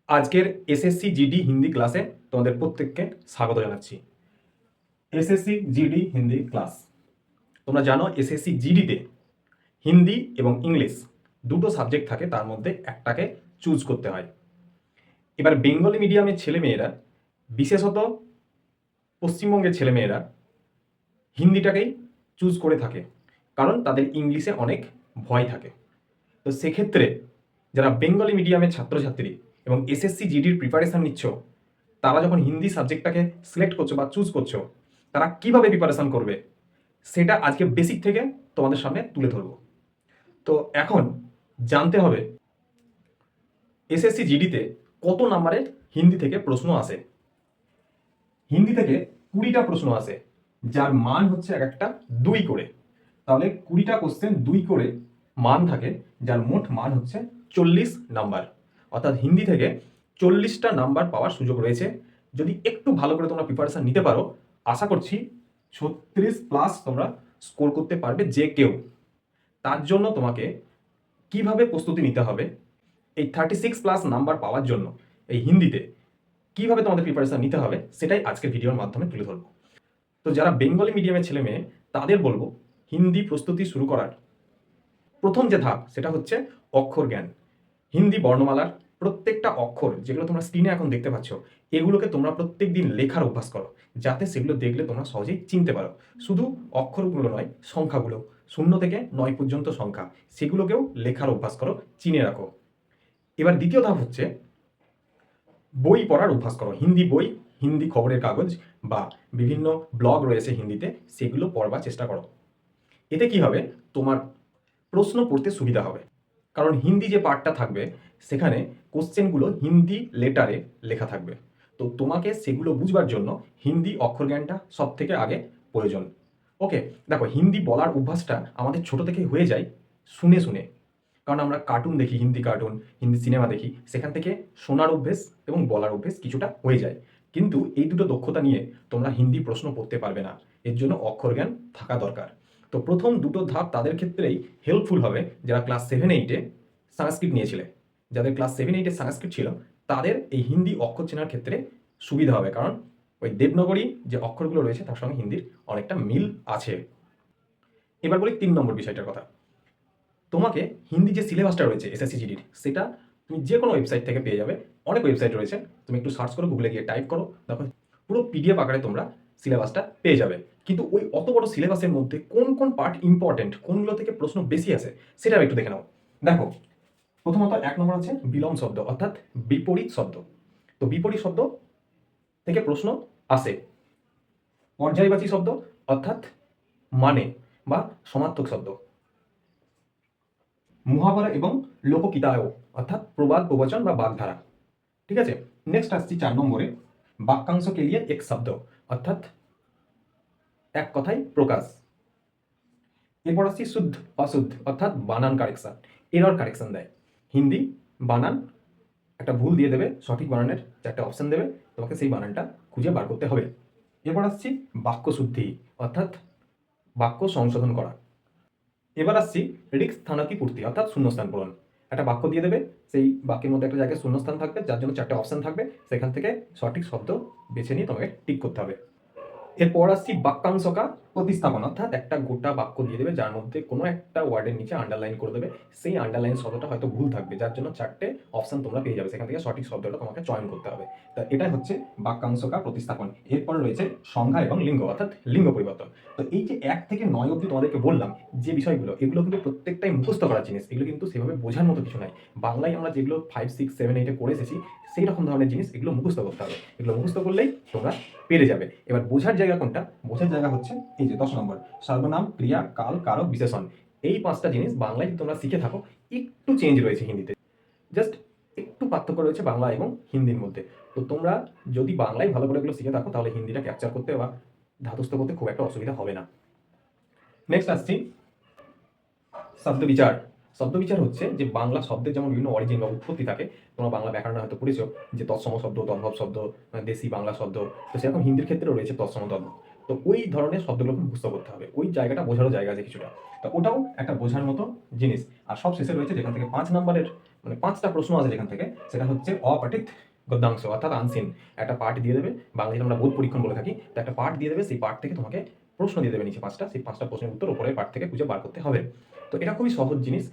আজকের SSC GD Hindi ক্লাসে তোমাদের প্রত্যেককে স্বাগত জানাচ্ছি। এসএসসি জিডি হিন্দি ক্লাস, তোমরা জানো এসএসসি জিডিতে হিন্দি এবং ইংলিশ দুটো সাবজেক্ট থাকে, তার মধ্যে একটাকে চুজ করতে হয়। এবার বেঙ্গলি মিডিয়ামের ছেলেমেয়েরা, বিশেষত পশ্চিমবঙ্গের ছেলেমেয়েরা হিন্দিটাকেই চুজ করে থাকে, কারণ তাদের ইংলিশে অনেক ভয় থাকে। তো সেক্ষেত্রে যারা বেঙ্গলি মিডিয়ামের ছাত্রছাত্রী এবং এসএসসি জিডির প্রিপারেশান নিচ্ছ, তারা যখন হিন্দি সাবজেক্টটাকে সিলেক্ট করছো বা চুজ করছো, তারা কিভাবে প্রিপারেশান করবে সেটা আজকে বেসিক থেকে তোমাদের সামনে তুলে ধরবো। তো এখন জানতে হবে এসএসসি জিডিতে কত নাম্বারের হিন্দি থেকে প্রশ্ন আসে। হিন্দি থেকে 20টা প্রশ্ন আসে, যার মান হচ্ছে এক একটা 2 করে। তাহলে 20টা কোশ্চেন 2 করে মান থাকে, যার মোট মান হচ্ছে 40 নাম্বার। অর্থাৎ হিন্দি থেকে 40টা নাম্বার পাওয়ার সুযোগ রয়েছে। যদি একটু ভালো করে তোমরা প্রিপারেশন নিতে পারো, আশা করছি 36+ তোমরা স্কোর করতে পারবে যে কেউ। তার জন্য তোমাকে কিভাবে প্রস্তুতি নিতে হবে, এই 36+ নাম্বার পাওয়ার জন্য এই হিন্দিতে কিভাবে তোমাদের প্রিপারেশন নিতে হবে, সেটাই আজকের ভিডিওর মাধ্যমে তুলে ধরবো। তো যারা বেঙ্গলি মিডিয়ামের ছেলে মেয়ে, তাদের বলবো হিন্দি প্রস্তুতি শুরু করার প্রথম যে ধাপ সেটা হচ্ছে অক্ষর জ্ঞান। হিন্দি বর্ণমালার প্রত্যেকটা অক্ষর যেগুলো তোমরা স্ক্রিনে এখন দেখতে পাচ্ছ, এগুলোকে তোমরা প্রত্যেক দিন লেখার অভ্যাস করো, যাতে সেগুলো দেখলে তোমরা সহজেই চিনতে পারো। শুধু অক্ষরগুলো নয়, সংখ্যাগুলো 0 থেকে 9 পর্যন্ত সংখ্যা, সেগুলোকেও লেখার অভ্যাস করো, চিনে রাখো। এবার দ্বিতীয় ধাপ হচ্ছে বই পড়ার অভ্যাস করো। হিন্দি বই, হিন্দি খবরের কাগজ বা বিভিন্ন ব্লগ রয়েছে হিন্দিতে, সেগুলো পড়বার চেষ্টা করো। এতে কি হবে, তোমার প্রশ্ন পড়তে সুবিধা হবে। কারণ হিন্দি যে পার্টটা থাকবে, সেখানে কোশ্চেনগুলো হিন্দি লেটারে লেখা থাকবে। তো তোমাকে সেগুলো বুঝবার জন্য হিন্দি অক্ষর জ্ঞানটা সব থেকে আগে প্রয়োজন। ওকে, দেখো হিন্দি বলার অভ্যাসটা আমাদের ছোট থেকেই হয়ে যায় শুনে শুনে। কারণ আমরা কার্টুন দেখি, হিন্দি কার্টুন, হিন্দি সিনেমা দেখি, সেখান থেকে শোনার অভ্যেস এবং বলার অভ্যেস কিছুটা হয়ে যায়। কিন্তু এই দুটো দক্ষতা নিয়ে তোমরা হিন্দি প্রশ্ন পড়তে পারবে না, এর জন্য অক্ষর জ্ঞান থাকা দরকার। তো প্রথম দুটো ধাপ তাদের ক্ষেত্রেই হেল্পফুল হবে যারা ক্লাস 7-8-এ সংস্কৃত নিয়েছিলে। যাদের ক্লাস 7-8-এ সংস্কৃত ছিল, তাদের এই হিন্দি অক্ষর চেনার ক্ষেত্রে সুবিধা হবে, কারণ ওই দেবনাগরী যে অক্ষরগুলো রয়েছে তার সঙ্গে হিন্দির অনেকটা মিল আছে। এবার বলি 3 নম্বর বিষয়টার কথা। তোমাকে হিন্দি যে সিলেবাসটা রয়েছে এসএসসি জিডির, সেটা তুমি যে কোনো ওয়েবসাইট থেকে পেয়ে যাবে। অনেক ওয়েবসাইট রয়েছে, তুমি একটু সার্চ করো, গুগলে গিয়ে টাইপ করো, দেখো পুরো পিডিএফ আকারে তোমরা সিলেবাসটা পেয়ে যাবে। কিন্তু ওই অত বড় সিলেবাসের মধ্যে কোন কোন পার্ট ইম্পর্টেন্ট, কোনগুলো থেকে প্রশ্ন বেশি আসে, সেটা একটু দেখে নাও। দেখো, প্রথমত 1 নম্বর আছে বিলোম শব্দ, অর্থাৎ বিপরীত শব্দ। তো বিপরীত শব্দ থেকে প্রশ্ন আসে। পর্যায়বাচী শব্দ, অর্থাৎ মানে বা সমার্থক শব্দ। মুহাবরা এবং লোককিতায়, অর্থাৎ প্রবাদ প্রবচন বা বাগধারা। ঠিক আছে, নেক্সট আসছি 4 নম্বরে বাক্যাংশ কে লিয়ে এক শব্দ, অর্থাৎ এক কথায় প্রকাশ। এরপর আসছি শুদ্ধ অশুদ্ধ, অর্থাৎ বানান কারেকশন, এরর কারেকশন দেয়। হিন্দি বানান একটা ভুল দিয়ে দেবে, সঠিক বানানের 4টে অপশন দেবে, তোমাকে সেই বানানটা খুঁজে বার করতে হবে। এরপর আসছি বাক্য শুদ্ধি, অর্থাৎ বাক্য সংশোধন করা। এবার আসছি রিক্স স্থানাতি পূর্তি, অর্থাৎ শূন্যস্থান পূরণ। একটা বাক্য দিয়ে দেবে, সেই বাক্যের মধ্যে একটা জায়গায় শূন্যস্থান থাকবে, যার জন্য 4টে অপশন থাকবে, সেখান থেকে সঠিক শব্দ বেছে নিয়ে তোমাকে টিক করতে হবে। এরপর আসছি বাক্যাংশকা প্রতিস্থাপন, অর্থাৎ একটা গোটা বাক্য দিয়ে দেবে, যার মধ্যে কোনো একটা ওয়ার্ডের নিচে আন্ডারলাইন করে দেবে। সেই আন্ডারলাইন শব্দটা হয়তো ভুল থাকবে, যার জন্য 4টে অপশন তোমরা পেয়ে যাবে, সেখান থেকে সঠিক শব্দটা তোমাকে চয়ন করতে হবে। তা এটাই হচ্ছে বাক্যাংশকা প্রতিস্থাপন। এরপর রয়েছে সংজ্ঞা এবং লিঙ্গ, অর্থাৎ লিঙ্গ পরিবর্তন। তো এই যে 1 থেকে 9 অবধি তোমাদেরকে বললাম যে বিষয়গুলো, এগুলো কিন্তু প্রত্যেকটাই মুখস্থ করার জিনিস, এগুলো কিন্তু সেভাবে বোঝার মতো কিছু নাই। বাংলায় আমরা যেগুলো 5, 6, 7, 8-এ করে এসেছি, সেই রকম ধরনের জিনিস এগুলো মুখস্থ করতে হবে। এগুলো মুখস্থ করলেই তোমরা পেরে যাবে। এবার বোঝার জায়গা কোনটা? বোঝার জায়গা হচ্ছে এই যে 10 নম্বর সর্বনাম, ক্রিয়া, কাল, কারক, বিশেষণ। এই 5টা জিনিস বাংলায় যদি তোমরা শিখে থাকো, একটু চেঞ্জ রয়েছে হিন্দিতে, জাস্ট একটু পার্থক্য রয়েছে বাংলা এবং হিন্দির মধ্যে। তো তোমরা যদি বাংলায় ভালো করে এগুলো শিখে থাকো, তাহলে হিন্দিটা ক্যাপচার করতে বা ধাতস্থ করতে খুব একটা অসুবিধা হবে না। নেক্সট আসছি শব্দবিচার। শব্দবিচার হচ্ছে যে বাংলা শব্দের যেমন বিভিন্ন অরিজিন বা উৎপত্তি থাকে, তোমরা বাংলা ব্যাকরণে হয়তো পড়েছো যে তৎসম শব্দ, তদ্ভব শব্দ, দেশি বাংলা শব্দ, তো সেরকম হিন্দির ক্ষেত্রেও রয়েছে তৎসম তদ্ভব। তো ওই ধরনের শব্দগুলোকে মুখস্থ করতে হবে, ওই জায়গাটা বোঝারও জায়গা আছে কিছুটা। তো ওটাও একটা বোঝার মতো জিনিস। আর সব শেষে রয়েছে যেখান থেকে 5 নম্বরের মানে 5টা প্রশ্ন আছে যেখান থেকে, সেটা হচ্ছে অপঠিত গদ্যাংশ অর্থাৎ আনসিন। একটা পার্ট দিয়ে দেবে, বাংলাদেশে আমরা বোধ পরীক্ষণ বলে থাকি, তো একটা পার্ট দিয়ে দেবে, সেই পার্ট থেকে তোমাকে প্রশ্ন দিয়ে দেবে নিচে 5টা, সেই 5টা প্রশ্নের উত্তর উপরের পার্ট থেকে খুঁজে বার করতে হবে। তো এটা খুবই সহজ জিনিস।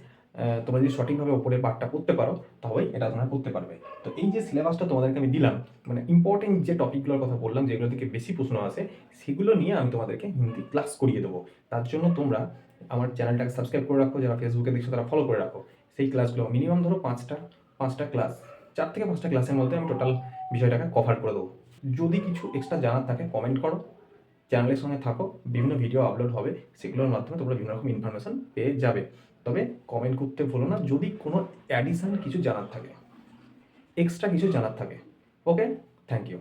তোমরা যদি সঠিকভাবে উপরের পার্টটা পড়তে পারো তবেই এটা তোমরা করতে পারবে। তো এই যে সিলেবাসটা তোমাদেরকে আমি দিলাম, মানে ইম্পর্টেন্ট যে টপিকগুলোর কথা বললাম, যেগুলো থেকে বেশি প্রশ্ন আসে, সেগুলো নিয়ে আমি তোমাদেরকে হিন্দি ক্লাস করিয়ে দেবো। তার জন্য তোমরা আমার চ্যানেলটাকে সাবস্ক্রাইব করে রাখো, যারা ফেসবুকে দেখছো তারা ফলো করে রাখো। সেই ক্লাসগুলো মিনিমাম ধরো পাঁচটা ক্লাস, 4 থেকে 5টা ক্লাসের মধ্যে আমি টোটাল বিষয়টাকে কভার করে দেবো। যদি কিছু এক্সট্রা জানার থাকে কমেন্ট করো, চ্যানেলের সঙ্গে থাকো, বিভিন্ন ভিডিও আপলোড হবে, সেগুলোর মাধ্যমে তোমরা বিভিন্ন রকম ইনফরমেশন পেয়ে যাবে। তবে কমেন্ট করতে ভুলো না যদি কোনো অ্যাডিশনাল কিছু জানার থাকে, এক্সট্রা কিছু জানার থাকে। ওকে, থ্যাংক ইউ।